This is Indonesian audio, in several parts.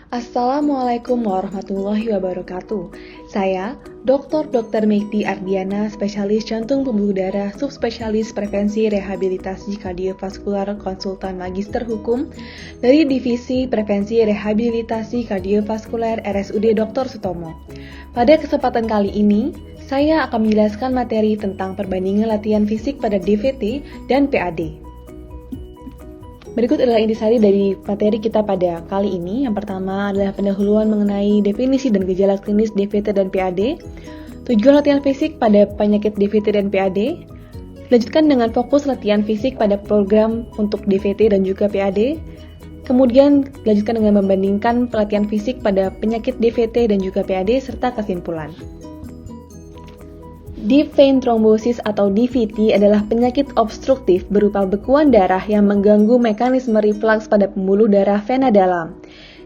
Assalamualaikum warahmatullahi wabarakatuh. Saya Dr. Mekti Ardiana, spesialis jantung pembuluh darah, subspesialis prevensi rehabilitasi kardiovaskular, konsultan magister hukum dari Divisi Prevensi Rehabilitasi Kardiovaskular RSUD Dr. Sutomo. Pada kesempatan kali ini, saya akan menjelaskan materi tentang perbandingan latihan fisik pada DVT dan PAD. Berikut adalah intisari dari materi kita pada kali ini. Yang pertama adalah pendahuluan mengenai definisi dan gejala klinis DVT dan PAD, tujuan latihan fisik pada penyakit DVT dan PAD, dilanjutkan dengan fokus latihan fisik pada program untuk DVT dan juga PAD, kemudian dilanjutkan dengan membandingkan pelatihan fisik pada penyakit DVT dan juga PAD, serta kesimpulan. Deep vein thrombosis atau DVT adalah penyakit obstruktif berupa bekuan darah yang mengganggu mekanisme reflux pada pembuluh darah vena dalam.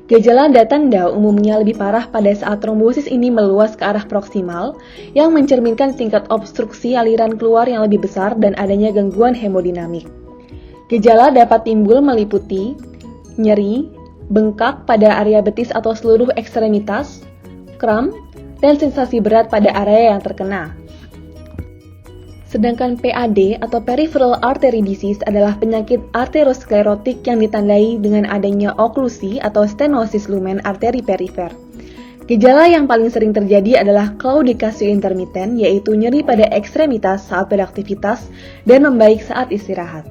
Gejala dan tanda umumnya lebih parah pada saat trombosis ini meluas ke arah proksimal, yang mencerminkan tingkat obstruksi aliran keluar yang lebih besar dan adanya gangguan hemodinamik. Gejala dapat timbul meliputi nyeri, bengkak pada area betis atau seluruh ekstremitas, kram, dan sensasi berat pada area yang terkena. Sedangkan PAD atau Peripheral Artery Disease adalah penyakit arteriosklerotik yang ditandai dengan adanya oklusi atau stenosis lumen arteri perifer. Gejala yang paling sering terjadi adalah claudication intermittent, yaitu nyeri pada ekstremitas saat beraktivitas dan membaik saat istirahat.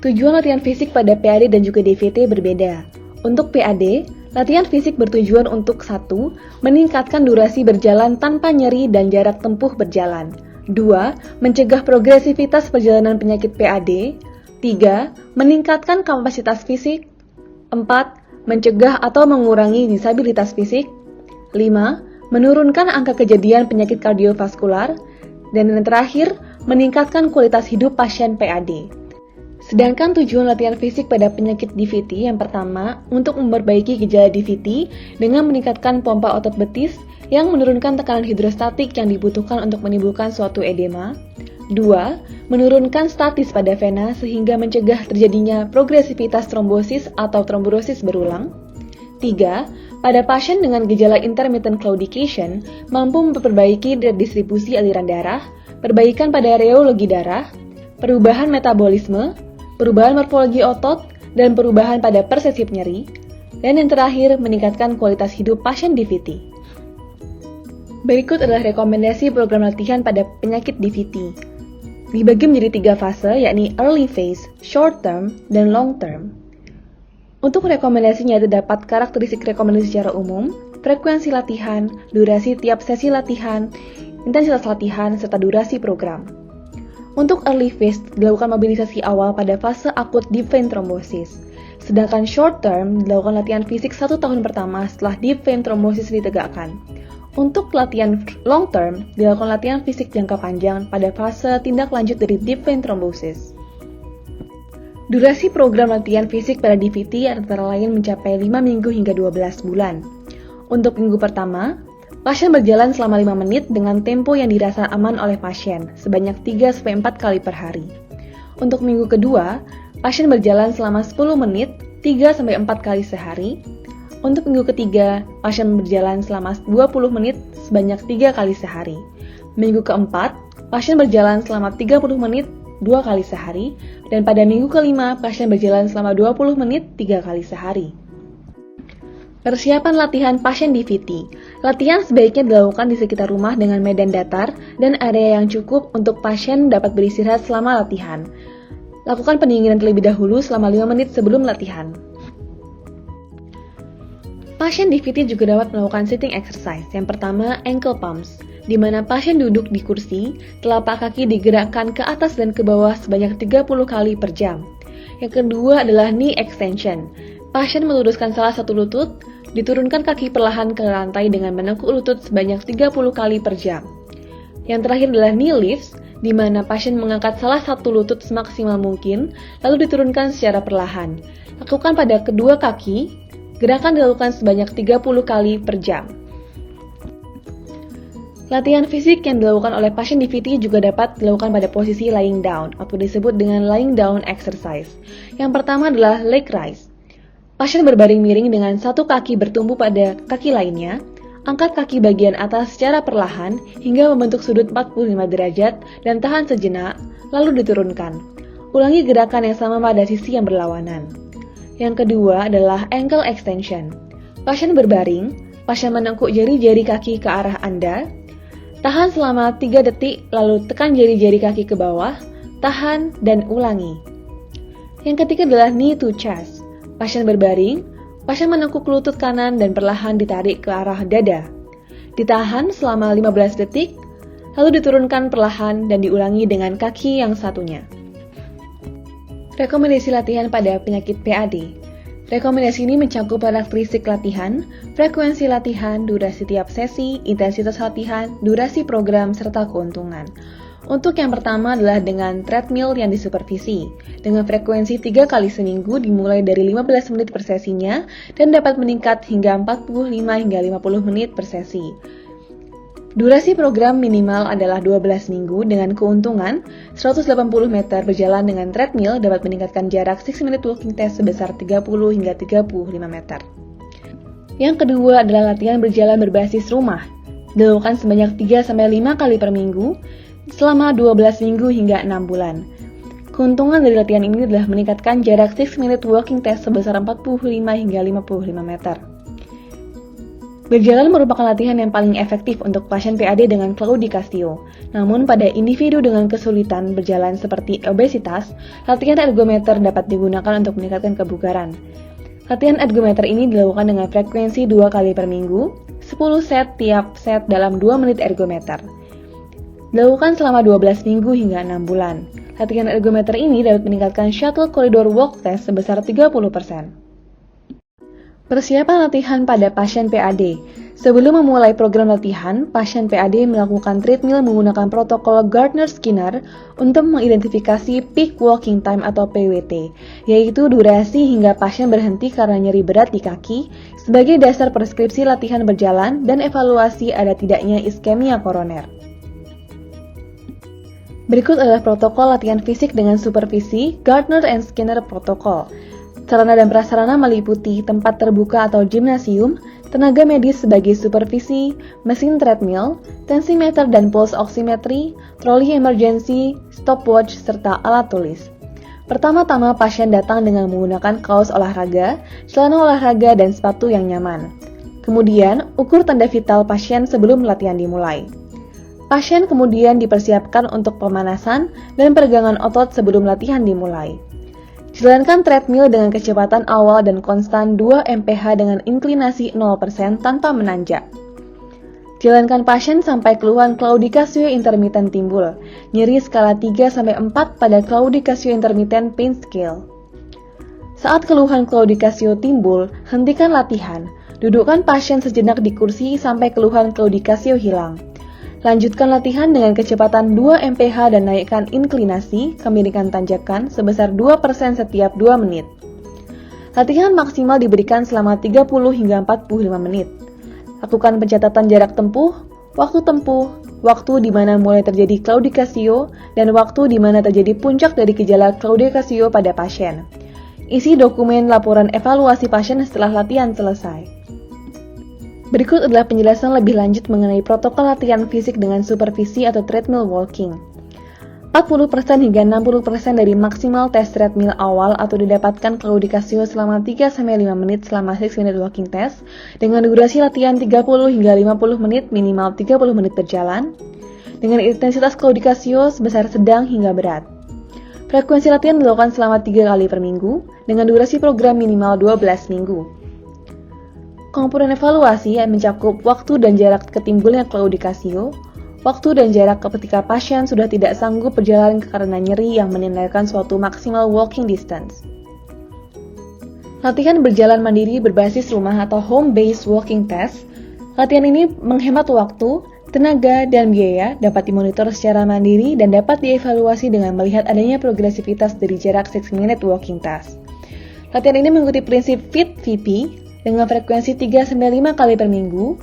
Tujuan latihan fisik pada PAD dan juga DVT berbeda. Untuk PAD, latihan fisik bertujuan untuk 1. Meningkatkan durasi berjalan tanpa nyeri dan jarak tempuh berjalan. 2. Mencegah progresivitas perjalanan penyakit PAD. 3. Meningkatkan kapasitas fisik. 4. Mencegah atau mengurangi disabilitas fisik. 5. Menurunkan angka kejadian penyakit kardiovaskular. Dan yang terakhir, meningkatkan kualitas hidup pasien PAD. Sedangkan tujuan latihan fisik pada penyakit DVT yang pertama, untuk memperbaiki gejala DVT dengan meningkatkan pompa otot betis yang menurunkan tekanan hidrostatik yang dibutuhkan untuk menimbulkan suatu edema. 2. Menurunkan statis pada vena sehingga mencegah terjadinya progresivitas trombosis atau tromborosis berulang. 3. Pada pasien dengan gejala intermittent claudication, mampu memperbaiki distribusi aliran darah, perbaikan pada reologi darah, perubahan metabolisme, perubahan morfologi otot, dan perubahan pada persesif nyeri, dan yang terakhir meningkatkan kualitas hidup pasien DVT. Berikut adalah rekomendasi program latihan pada penyakit DVT. Dibagi menjadi 3 fase, yakni early phase, short term, dan long term. Untuk rekomendasinya terdapat karakteristik rekomendasi secara umum, frekuensi latihan, durasi tiap sesi latihan, intensitas latihan, serta durasi program. Untuk early phase, dilakukan mobilisasi awal pada fase akut deep vein thrombosis. Sedangkan short term, dilakukan latihan fisik 1 tahun pertama setelah deep vein thrombosis ditegakkan. Untuk latihan long term, dilakukan latihan fisik jangka panjang pada fase tindak lanjut dari deep vein thrombosis. Durasi program latihan fisik pada DVT antara lain mencapai 5 minggu hingga 12 bulan. Untuk minggu pertama, pasien berjalan selama 5 menit dengan tempo yang dirasa aman oleh pasien, sebanyak 3-4 kali per hari. Untuk minggu kedua, pasien berjalan selama 10 menit, 3-4 kali sehari. Untuk minggu ketiga, pasien berjalan selama 20 menit, sebanyak 3 kali sehari. Minggu keempat, pasien berjalan selama 30 menit, 2 kali sehari. Dan pada minggu kelima, pasien berjalan selama 20 menit, 3 kali sehari. Persiapan latihan pasien DVT. Latihan sebaiknya dilakukan di sekitar rumah dengan medan datar dan area yang cukup untuk pasien dapat beristirahat selama latihan. Lakukan pendinginan terlebih dahulu selama 5 menit sebelum latihan. Pasien DVT juga dapat melakukan sitting exercise. Yang pertama, ankle pumps, di mana pasien duduk di kursi, telapak kaki digerakkan ke atas dan ke bawah sebanyak 30 kali per jam. Yang kedua adalah knee extension. Pasien meluruskan salah satu lutut, diturunkan kaki perlahan ke lantai dengan menekuk lutut sebanyak 30 kali per jam. Yang terakhir adalah knee lifts, di mana pasien mengangkat salah satu lutut semaksimal mungkin, lalu diturunkan secara perlahan. Lakukan pada kedua kaki, gerakan dilakukan sebanyak 30 kali per jam. Latihan fisik yang dilakukan oleh pasien DVT juga dapat dilakukan pada posisi lying down, atau disebut dengan lying down exercise. Yang pertama adalah leg raise. Pasien berbaring miring dengan satu kaki bertumpu pada kaki lainnya. Angkat kaki bagian atas secara perlahan hingga membentuk sudut 45 derajat dan tahan sejenak, lalu diturunkan. Ulangi gerakan yang sama pada sisi yang berlawanan. Yang kedua adalah ankle extension. Pasien berbaring, pasien menekuk jari-jari kaki ke arah Anda. Tahan selama 3 detik, lalu tekan jari-jari kaki ke bawah, tahan, dan ulangi. Yang ketiga adalah knee to chest. Pasien berbaring, pasien menekuk lutut kanan dan perlahan ditarik ke arah dada. Ditahan selama 15 detik, lalu diturunkan perlahan dan diulangi dengan kaki yang satunya. Rekomendasi latihan pada penyakit PAD. Rekomendasi ini mencakup karakteristik latihan, frekuensi latihan, durasi tiap sesi, intensitas latihan, durasi program, serta keuntungan. Untuk yang pertama adalah dengan treadmill yang disupervisi, dengan frekuensi 3 kali seminggu dimulai dari 15 menit per sesinya dan dapat meningkat hingga 45 hingga 50 menit per sesi. Durasi program minimal adalah 12 minggu dengan keuntungan 180 meter berjalan dengan treadmill dapat meningkatkan jarak 6-minute walking test sebesar 30 hingga 35 meter. Yang kedua adalah latihan berjalan berbasis rumah, dilakukan sebanyak 3-5 kali per minggu, selama 12 minggu hingga 6 bulan. Keuntungan dari latihan ini adalah meningkatkan jarak 6-minute walking test sebesar 45 hingga 55 meter. Berjalan merupakan latihan yang paling efektif untuk pasien PAD dengan claudicatio. Namun pada individu dengan kesulitan berjalan seperti obesitas, latihan ergometer dapat digunakan untuk meningkatkan kebugaran. Latihan ergometer ini dilakukan dengan frekuensi 2 kali per minggu, 10 set tiap set dalam 2 menit ergometer. Dilakukan selama 12 minggu hingga 6 bulan. Latihan ergometer ini dapat meningkatkan shuttle corridor walk test sebesar 30%. Persiapan latihan pada pasien PAD. Sebelum memulai program latihan, pasien PAD melakukan treadmill menggunakan protokol Gardner-Skinner untuk mengidentifikasi peak walking time atau PWT, yaitu durasi hingga pasien berhenti karena nyeri berat di kaki, sebagai dasar preskripsi latihan berjalan dan evaluasi ada tidaknya iskemia koroner. Berikut adalah protokol latihan fisik dengan supervisi Gardner and Skinner Protocol. Sarana dan prasarana meliputi tempat terbuka atau gimnasium, tenaga medis sebagai supervisi, mesin treadmill, tensimeter dan pulse oximetry, troli emergency, stopwatch, serta alat tulis. Pertama-tama pasien datang dengan menggunakan kaos olahraga, celana olahraga, dan sepatu yang nyaman. Kemudian, ukur tanda vital pasien sebelum latihan dimulai. Pasien kemudian dipersiapkan untuk pemanasan dan peregangan otot sebelum latihan dimulai. Jalankan treadmill dengan kecepatan awal dan konstan 2 mph dengan inklinasi 0% tanpa menanjak. Jalankan pasien sampai keluhan claudicatio intermittent timbul, nyeri skala 3-4 pada claudicatio intermittent pain scale. Saat keluhan claudicatio timbul, hentikan latihan, dudukkan pasien sejenak di kursi sampai keluhan claudicatio hilang. Lanjutkan latihan dengan kecepatan 2 mph dan naikkan inklinasi, kemiringan tanjakan sebesar 2% setiap 2 menit. Latihan maksimal diberikan selama 30 hingga 45 menit. Lakukan pencatatan jarak tempuh, waktu di mana mulai terjadi claudicatio, dan waktu di mana terjadi puncak dari gejala claudicatio pada pasien. Isi dokumen laporan evaluasi pasien setelah latihan selesai. Berikut adalah penjelasan lebih lanjut mengenai protokol latihan fisik dengan supervisi atau treadmill walking. 40% hingga 60% dari maksimal tes treadmill awal atau didapatkan claudicatio selama 3-5 menit selama 6-minute walking test dengan durasi latihan 30 hingga 50 menit minimal 30 menit berjalan dengan intensitas claudicatio sebesar sedang hingga berat. Frekuensi latihan dilakukan selama 3 kali per minggu dengan durasi program minimal 12 minggu. Komponen evaluasi yang mencakup waktu dan jarak ketimbulnya claudicatio, waktu dan jarak ketika pasien sudah tidak sanggup berjalan karena nyeri yang menandakan suatu maksimal walking distance. Latihan berjalan mandiri berbasis rumah atau home-based walking test. Latihan ini menghemat waktu, tenaga, dan biaya, dapat dimonitor secara mandiri dan dapat dievaluasi dengan melihat adanya progresivitas dari jarak 6-minute walking test. Latihan ini mengikuti prinsip FIT-VP, dengan frekuensi 3-5 kali per minggu,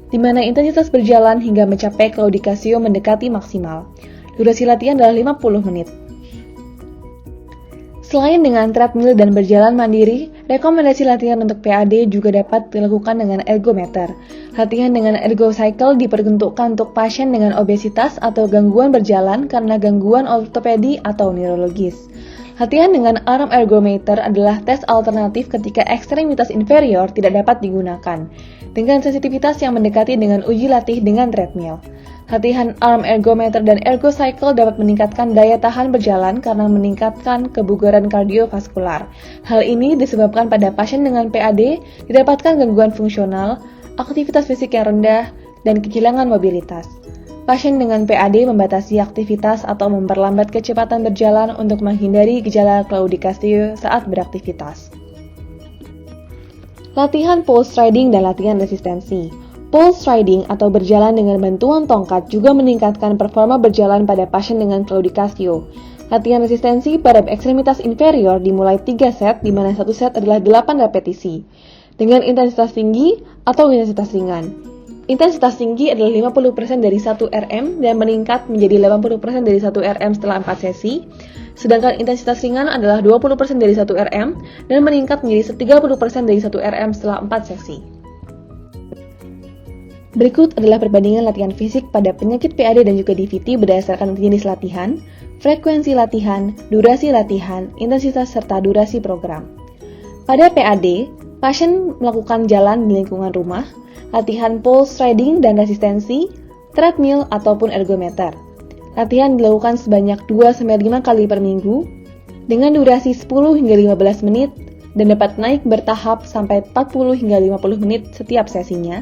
di mana intensitas berjalan hingga mencapai claudicatio mendekati maksimal. Durasi latihan adalah 50 menit. Selain dengan treadmill dan berjalan mandiri, Rekomendasi latihan untuk PAD juga dapat dilakukan dengan ergometer. Latihan dengan ergo cycle diperuntukkan untuk pasien dengan obesitas atau gangguan berjalan karena gangguan ortopedi atau neurologis. Latihan dengan arm ergometer adalah tes alternatif ketika ekstremitas inferior tidak dapat digunakan, dengan sensitivitas yang mendekati dengan uji latih dengan treadmill. Latihan arm ergometer dan ergo cycle dapat meningkatkan daya tahan berjalan karena meningkatkan kebugaran kardiovaskular. Hal ini disebabkan pada pasien dengan PAD didapatkan gangguan fungsional, aktivitas fisik yang rendah, dan kehilangan mobilitas. Pasien dengan PAD membatasi aktivitas atau memperlambat kecepatan berjalan untuk menghindari gejala claudication saat beraktivitas. Latihan pole striding dan latihan resistensi. Pole striding atau berjalan dengan bantuan tongkat juga meningkatkan performa berjalan pada pasien dengan claudication. Latihan resistensi pada ekstremitas inferior dimulai 3 set, di mana satu set adalah 8 repetisi, dengan intensitas tinggi atau intensitas ringan. Intensitas tinggi adalah 50% dari 1 RM dan meningkat menjadi 80% dari 1 RM setelah 4 sesi, sedangkan intensitas ringan adalah 20% dari 1 RM dan meningkat menjadi 30% dari 1 RM setelah 4 sesi. Berikut adalah perbandingan latihan fisik pada penyakit PAD dan juga DVT berdasarkan jenis latihan, frekuensi latihan, durasi latihan, intensitas serta durasi program. Pada PAD, pasien melakukan jalan di lingkungan rumah, latihan pole striding dan resistensi, treadmill ataupun ergometer. Latihan dilakukan sebanyak 2-5 kali per minggu dengan durasi 10 hingga 15 menit dan dapat naik bertahap sampai 40 hingga 50 menit setiap sesinya.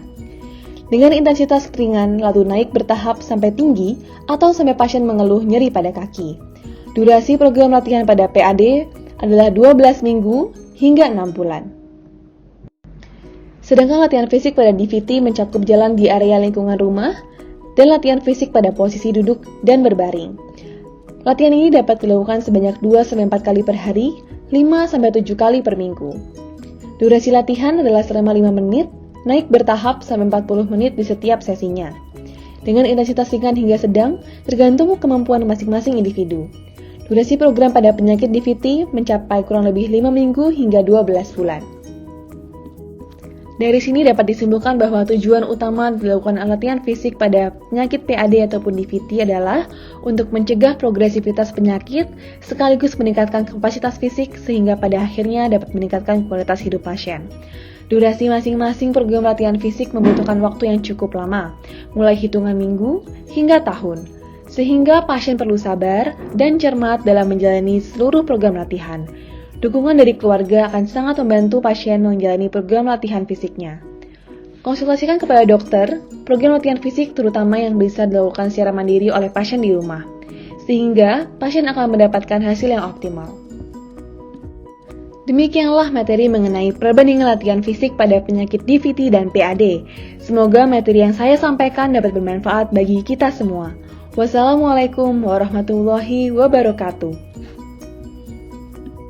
Dengan intensitas ringan lalu naik bertahap sampai tinggi atau sampai pasien mengeluh nyeri pada kaki. Durasi program latihan pada PAD adalah 12 minggu hingga 6 bulan. Sedangkan latihan fisik pada DVT mencakup jalan di area lingkungan rumah dan latihan fisik pada posisi duduk dan berbaring. Latihan ini dapat dilakukan sebanyak 2-4 kali per hari, 5-7 kali per minggu. Durasi latihan adalah selama 5 menit, naik bertahap sampai 40 menit di setiap sesinya, dengan intensitas ringan hingga sedang tergantung kemampuan masing-masing individu. Durasi program pada penyakit DVT mencapai kurang lebih 5 minggu hingga 12 bulan. Dari sini dapat disimpulkan bahwa tujuan utama dilakukan latihan fisik pada penyakit PAD ataupun DVT adalah untuk mencegah progresivitas penyakit sekaligus meningkatkan kapasitas fisik sehingga pada akhirnya dapat meningkatkan kualitas hidup pasien. Durasi masing-masing program latihan fisik membutuhkan waktu yang cukup lama, mulai hitungan minggu hingga tahun, sehingga pasien perlu sabar dan cermat dalam menjalani seluruh program latihan. Dukungan dari keluarga akan sangat membantu pasien menjalani program latihan fisiknya. Konsultasikan kepada dokter program latihan fisik terutama yang bisa dilakukan secara mandiri oleh pasien di rumah, sehingga pasien akan mendapatkan hasil yang optimal. Demikianlah materi mengenai perbandingan latihan fisik pada penyakit DVT dan PAD. Semoga materi yang saya sampaikan dapat bermanfaat bagi kita semua. Wassalamualaikum warahmatullahi wabarakatuh.